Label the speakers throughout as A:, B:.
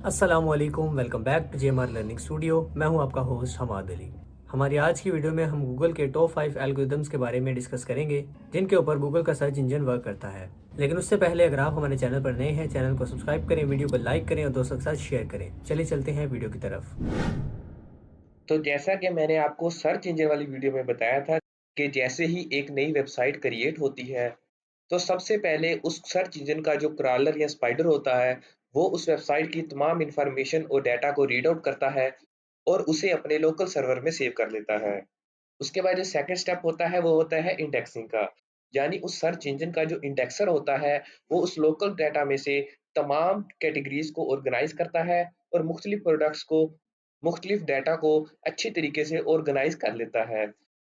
A: अस्सलामुअलैकुम, welcome back to JMR learning studio. मैं हूं आपका होस्ट हमाद अली। हमारी आज की वीडियो में हम गूगल के टॉप 5 एल्गोरिदम्स के बारे में डिस्कस करेंगे जिनके ऊपर गूगल का सर्च इंजन वर्क करता है। लेकिन उससे पहले अगर आप हमारे चैनल पर नए हैं, चैनल को सब्सक्राइब करें, वीडियो को लाइक करें और दोस्तों के साथ शेयर करें। चलिए चलते हैं वीडियो की तरफ।
B: तो जैसा कि मैंने आपको सर्च इंजन वाली वीडियो में बताया था कि जैसे ही एक नई वेबसाइट क्रिएट होती है, तो सबसे पहले उस सर्च इंजन का जो क्रॉलर या स्पाइडर होता है, वो उस वेबसाइट की तमाम इंफॉर्मेशन और डाटा को रीड आउट करता है और उसे अपने लोकल सर्वर में सेव कर लेता है। उसके बाद जो सेकंड स्टेप होता है, वो होता है इंडेक्सिंग का। यानी उस सर्च इंजन का जो इंडेक्सर होता है, वो उस लोकल डाटा में से तमाम कैटेगरीज को ऑर्गेनाइज करता है और मुख्तलिफ प्रोडक्ट्स को, मुख्तलिफ डाटा को अच्छी तरीके से ऑर्गेनाइज कर लेता है।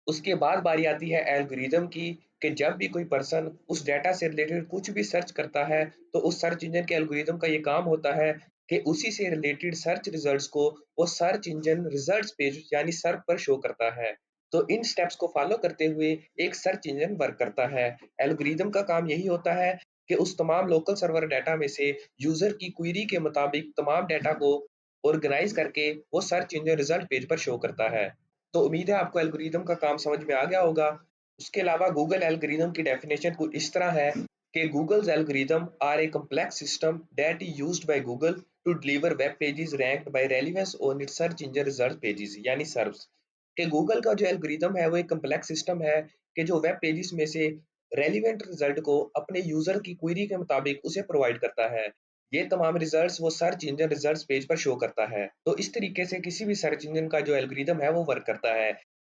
B: उसके बाद बारी आती है एल्गोरिदम की, कि जब भी कोई पर्सन उस डाटा से रिलेटेड कुछ भी सर्च करता है, तो उस सर्च इंजन के एल्गोरिदम का ये काम होता है कि उसी से रिलेटेड सर्च रिजल्ट्स को वो सर्च इंजन रिजल्ट्स पेज यानी सर्व पर शो करता है। तो इन स्टेप्स को फॉलो करते हुए एक सर्च इंजन वर्क करता है। एल्गोरिदम का काम यही होता है कि उस तमाम लोकल सर्वर डाटा में से यूजर की क्वेरी के मुताबिक तमाम डाटा को ऑर्गेनाइज करके वो सर्च इंजन रिजल्ट पेज पर शो करता है। तो उम्मीद है आपको एल्गोरिदम का काम समझ में आ गया होगा। उसके अलावा गूगल एल्गोरिदम की डेफिनेशन कुछ इस तरह है कि Google's algorithm are a complex system that is used by Google to deliver web pages ranked by relevance on its search engine result pages यानी सर्व्स। कि गूगल का जो एल्गोरिदम है वो एक कम्प्लेक्स सिस्टम है कि जो वेब पेजेस में से रेलिवेंट रिजल्ट को अपने यूजर की क्वेरी के मुताबिक उसे प्रोवाइड करता है। ये तमाम रिजल्ट्स वो सर्च इंजन रिजल्ट्स पेज पर शो करता है। तो इस तरीके से किसी भी सर्च इंजन का जो एल्गोरिदम है वो वर्क करता है।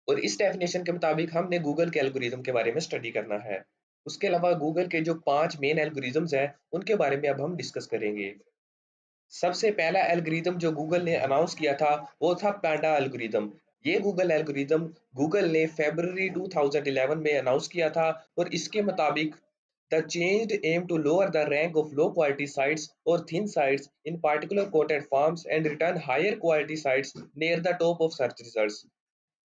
B: और इस डेफिनेशन के मुताबिक हमने गूगल के एल्गोरिदम के बारे में स्टडी करना है। उसके अलावा गूगल के जो 5 मेन एल्गोरिदम्स हैं, उनके बारे में अब हम डिस्कस करेंगे। सबसे पहला एल्गोरिदम जो गूगल ने अनाउंस किया था, वो था पांडा एल्गोरिदम। ये गूगल एल्गोरिदम गूगल ने फरवरी 2011 में अनाउंस किया था और इसके मुताबिक they changed aim to lower the rank of low quality sites और thin sites in particular content forms and return higher quality sites near the top of search results.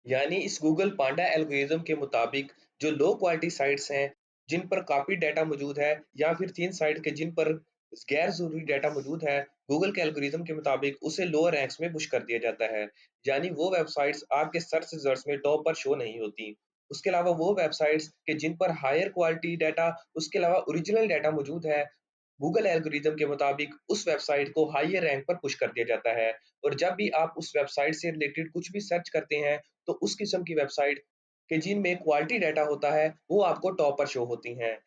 B: यानी इस गूगल पांडा एल्गोरिदम के मुताबिक जो लो क्वालिटी साइट्स हैं, जिन पर copy data मौजूद है या फिर थिन साइट के जिन पर गैर जरूरी डाटा मौजूद है, गूगल के एल्गोरिदम के मुताबिक उसे लोअर रैंक्स में पुश कर दिया जाता है। यानी वो वेबसाइट्स आपके सर्च रिजल्ट्स में टॉप पर शो नहीं होती। उसके अलावा वो वेबसाइट्स के जिन पर हायर क्वालिटी डाटा, उसके अलावा ओरिजिनल डाटा मौजूद है, गूगल एल्गोरिदम के मुताबिक उस वेबसाइट को हायर रैंक पर पुश कर दिया जाता है। और जब भी आप उस वेबसाइट से रिलेटेड कुछ भी सर्च करते हैं, तो उस किस्म की वेबसाइट के जिनमें क्वालिटी डाटा होता है, वो आपको टॉप पर शो होती हैं।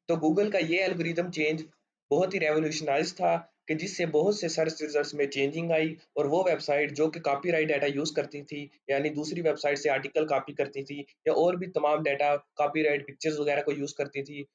B: तो गूगल का ये एल्गोरिदम चेंज बहुत ही रेवोल्यूशनाइज था, कि जिससे बहुत से सर्च रिजल्ट्स में चेंजिंग आई और वो वेबसाइट जो कि कॉपीराइट डाटा यूज करती थी, यानी दूसरी वेबसाइट से आर्टिकल कॉपी करती थी या और भी तमाम डाटा कॉपीराइट पिक्चर्स वगैरह को यूज करती थी,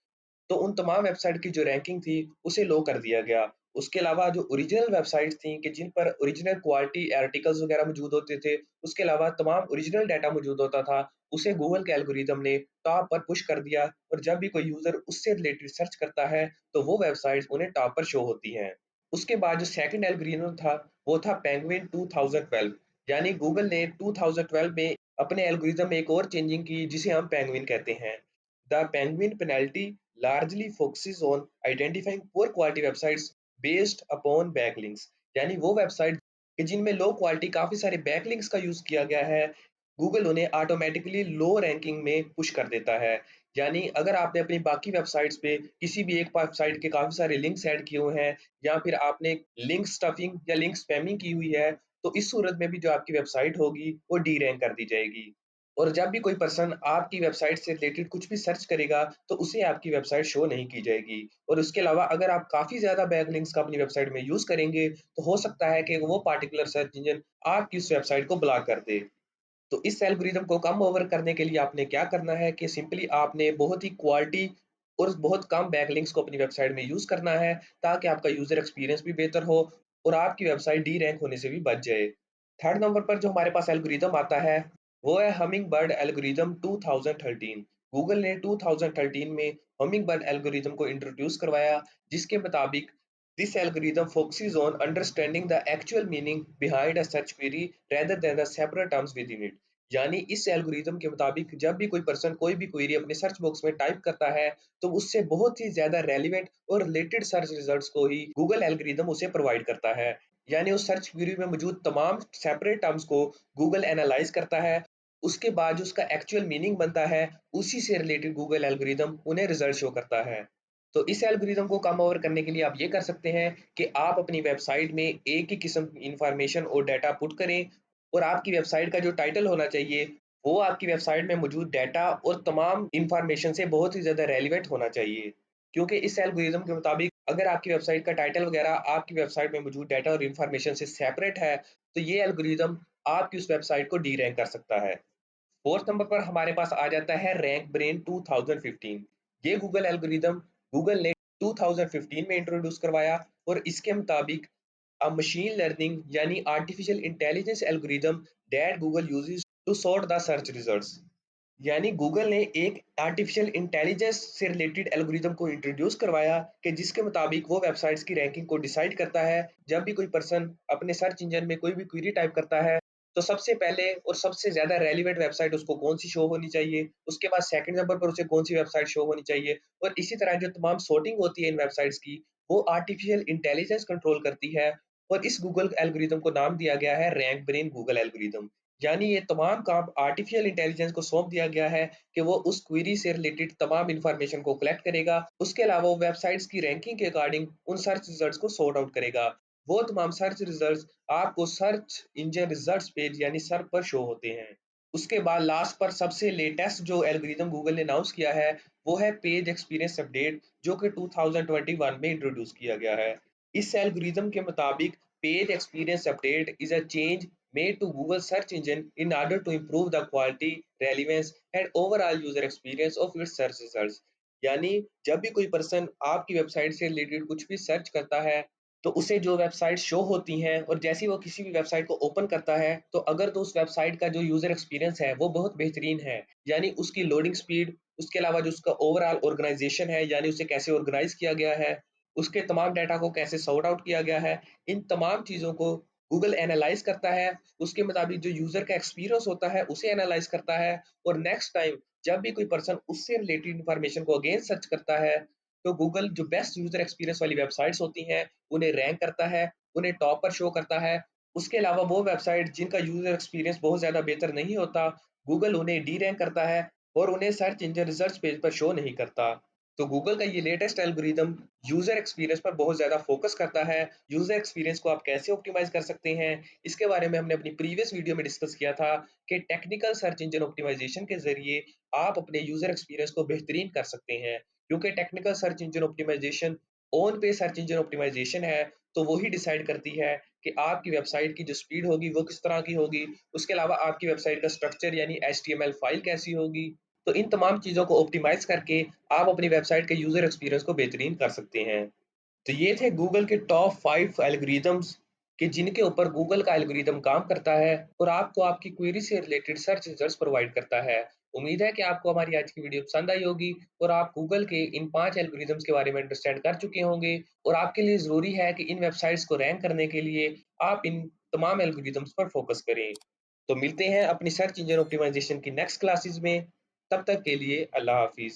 B: तो उन तमाम वेबसाइट की जो रैंकिंग थी, उसे लो कर दिया गया। उसके अलावा जो ओरिजिनल वेबसाइट्स थी कि जिन पर ओरिजिनल क्वालिटी आर्टिकल्स वगैरह मौजूद होते थे, उसके अलावा तमाम ओरिजिनल डाटा मौजूद होता था, उसे गूगल के एल्गोरिदम ने टॉप पर पुश कर दिया और जब भी कोई यूज़र उससे रिलेटेड सर्च करता है, तो वो वेबसाइट्स उन्हें टॉप पर शो होती हैं। उसके बाद जो सेकंड एल्गोरिदम था, वो था पेंगुइन 2012। यानी गूगल ने 2012 में अपने एल्गोरिदम में एक और चेंजिंग की, जिसे हम पेंगुइन कहते हैं। The Penguin penalty largely focuses on identifying poor quality websites based upon backlinks। यानी वो वेबसाइट कि जिनमें लो क्वालिटी काफी सारे बैकलिंक्स का यूज किया गया है, गूगल उन्हें ऑटोमेटिकली लो रैंकिंग में पुश कर देता है। यानी अगर आपने अपनी बाकी वेबसाइट्स पे किसी भी एक वेबसाइट के काफी सारे लिंक्स ऐड किए हुए हैं या फिर आपने लिंक स्टफिंग या लिंक स्पैमिंग की हुई है, तो इस सूरत में भी जो आपकी वेबसाइट होगी वो डी रैंक कर दी जाएगी। और जब भी कोई पर्सन आपकी वेबसाइट से रिलेटेड कुछ भी सर्च करेगा, तो उसे आपकी वेबसाइट शो नहीं की जाएगी। और उसके अलावा अगर आप काफ़ी ज़्यादा बैकलिंक्स का अपनी वेबसाइट में यूज़ करेंगे, तो हो सकता है कि वो पार्टिकुलर सर्च इंजन आपकी उस वेबसाइट को ब्लॉक कर दे। तो इस एल्गोरिदम को कम ओवर करने के लिए आपने क्या करना है कि सिंपली आपने बहुत ही क्वालिटी और बहुत कम बैकलिंक्स को अपनी वेबसाइट में यूज़ करना है, ताकि आपका यूज़र एक्सपीरियंस भी बेहतर हो और आपकी वेबसाइट डी रैंक होने से भी बच जाए। थर्ड नंबर पर जो हमारे पास एल्गोरिदम आता है, वो है हमिंग बर्ड एल्गोरिदम 2013। गूगल ने 2013 में हमिंग बर्ड एल्गोरिदम को इंट्रोड्यूस करवाया, जिसके मुताबिक this algorithm focuses on understanding the actual meaning behind a search query rather than the separate terms within it। यानी इस एल्गोरिदम के मुताबिक जब भी कोई पर्सन कोई भी क्वेरी अपने सर्च बॉक्स में टाइप करता है, तो उससे बहुत ही ज्यादा रेलिवेंट और रिलेटेड सर्च रिजल्ट्स को ही गूगल एल्गोरिदम उसे प्रोवाइड करता है। यानी उस सर्च क्वेरी में मौजूद तमाम सेपरेट टर्म्स को गूगल एनालाइज करता है। उसके बाद जो उसका एक्चुअल मीनिंग बनता है, उसी से रिलेटेड गूगल एल्गोरिदम उन्हें रिजल्ट शो करता है। तो इस एल्गोरिदम को कम ओवर करने के लिए आप ये कर सकते हैं कि आप अपनी वेबसाइट में एक ही किस्म की इंफॉर्मेशन और डाटा पुट करें, और आपकी वेबसाइट का जो टाइटल होना चाहिए, वो आपकी वेबसाइट में मौजूद डाटा और तमाम इंफॉर्मेशन से बहुत ही ज़्यादा रेलिवेंट होना चाहिए। क्योंकि इस एल्गोरिदम के मुताबिक अगर आपकी वेबसाइट का टाइटल वगैरह आपकी वेबसाइट में मौजूद डाटा और इंफॉर्मेशन से सेपरेट है, तो ये एल्गोरिदम आपकी उस वेबसाइट को डी रैंक कर सकता है। फोर्थ नंबर पर हमारे पास आ जाता है रैंक ब्रेन 2015। ये गूगल एल्गोरिदम गूगल ने 2015 में इंट्रोड्यूस करवाया, और इसके मुताबिक a machine learning यानी artificial intelligence algorithm that Google uses to sort the search results। यानी गूगल ने एक आर्टिफिशियल इंटेलिजेंस से रिलेटेड एल्गोरिदम को इंट्रोड्यूस करवाया कि जिसके मुताबिक वो वेबसाइट्स की रैंकिंग को डिसाइड करता है। जब भी कोई पर्सन अपने सर्च इंजन में कोई भी क्वेरी टाइप करता है, तो सबसे पहले और सबसे ज्यादा रेलिवेंट वेबसाइट उसको कौन सी शो होनी चाहिए, उसके बाद सेकंड नंबर पर उसे कौन सी वेबसाइट शो होनी चाहिए, और इसी तरह जो तमाम सॉर्टिंग होती है इन वेबसाइट्स की, वो आर्टिफिशियल इंटेलिजेंस कंट्रोल करती है। और इस गूगल एल्गोरिदम को नाम दिया गया है रैंक ब्रेन गूगल एल्गोरिदम। यानी ये तमाम काम आर्टिफिशियल इंटेलिजेंस को सौंप दिया गया है कि वो उस क्वेरी से रिलेटेड तमाम इंफॉर्मेशन को कलेक्ट करेगा। उसके अलावा वो वेबसाइट्स की रैंकिंग के अकॉर्डिंग उन सर्च रिजल्ट्स को सॉर्ट आउट करेगा। वो तमाम सर्च रिजल्ट्स आपको सर्च इंजन रिजल्ट्स पेज यानी सर्च पर शो होते हैं। उसके बाद लास्ट पर सबसे लेटेस्ट जो एल्गोरिदम गूगल ने अनाउंस किया है, वो है पेज एक्सपीरियंस अपडेट, जो कि 2021 में इंट्रोड्यूस किया गया है। इस एल्गोरिदम के मुताबिक page experience update is a change made to Google search engine in order to improve the quality, relevance and overall user experience of its search results। यानी जब भी कोई पर्सन आपकी वेबसाइट से रिलेटेड कुछ भी सर्च करता है, तो उसे जो वेबसाइट शो होती हैं, और जैसे ही वो किसी भी वेबसाइट को ओपन करता है, तो अगर तो उस वेबसाइट का जो यूजर एक्सपीरियंस है वो बहुत बेहतरीन है, यानी उसकी लोडिंग स्पीड, उसके अलावा जो उसका ओवरऑल ऑर्गेनाइजेशन है, यानी उसे कैसे ऑर्गेनाइज किया गया है, उसके तमाम डाटा को कैसे सॉर्ट आउट किया गया है, इन तमाम चीज़ों को गूगल एनालाइज करता है। उसके मुताबिक जो यूजर का एक्सपीरियंस होता है उसे एनालाइज करता है, और नेक्स्ट टाइम जब भी कोई पर्सन उससे रिलेटेड इंफॉर्मेशन को अगेन सर्च करता है, तो गूगल जो बेस्ट यूजर एक्सपीरियंस वाली वेबसाइट्स होती हैं उन्हें रैंक करता है, उन्हें टॉप पर शो करता है। उसके अलावा वो वेबसाइट जिनका यूजर एक्सपीरियंस बहुत ज्यादा बेहतर नहीं होता, गूगल उन्हें डी रैंक करता है, और उन्हें सर्च इंजन रिजल्ट पेज पर शो नहीं करता। तो गूगल का ये लेटेस्ट एल्गोरिदम यूजर एक्सपीरियंस पर बहुत ज्यादा फोकस करता है। यूजर एक्सपीरियंस को आप कैसे ऑप्टिमाइज कर सकते हैं, इसके बारे में हमने अपनी प्रीवियस वीडियो में डिस्कस किया था कि टेक्निकल सर्च इंजन ऑप्टिमाइजेशन के जरिए आप अपने यूजर एक्सपीरियंस को बेहतरीन कर सकते हैं। क्योंकि technical search engine optimisation on page search engine optimisation है, तो वो ही डिसाइड करती है कि आपकी वेबसाइट की जो स्पीड होगी वो किस तरह की होगी। उसके अलावा आपकी वेबसाइट का स्ट्रक्चर यानी HTML फाइल कैसी होगी। तो इन तमाम चीज़ों को ऑप्टिमाइज करके आप अपनी वेबसाइट के यूजर एक्सपीरियंस को बेहतरीन कर सकते हैं। तो ये थे गूगल के टॉप 5 एल्गोरिदम्स कि जिनके ऊपर गूगल का एल्गोरिदम काम करता है और आपको आपकी क्वेरी से रिलेटेड सर्च रिजल्ट्स प्रोवाइड करता है। उम्मीद है कि आपको हमारी आज की वीडियो पसंद आई होगी, और आप गूगल के इन 5 एल्गोरिदम्स के बारे में अंडरस्टैंड कर चुके होंगे, और आपके लिए ज़रूरी है कि इन वेबसाइट्स को रैंक करने के लिए आप इन तमाम एल्गोरिदम्स पर फोकस करें। तो मिलते हैं अपनी सर्च इंजन ऑप्टिमाइजेशन की नेक्स्ट क्लासेस में। तब तक के लिए अल्लाह हाफिज़।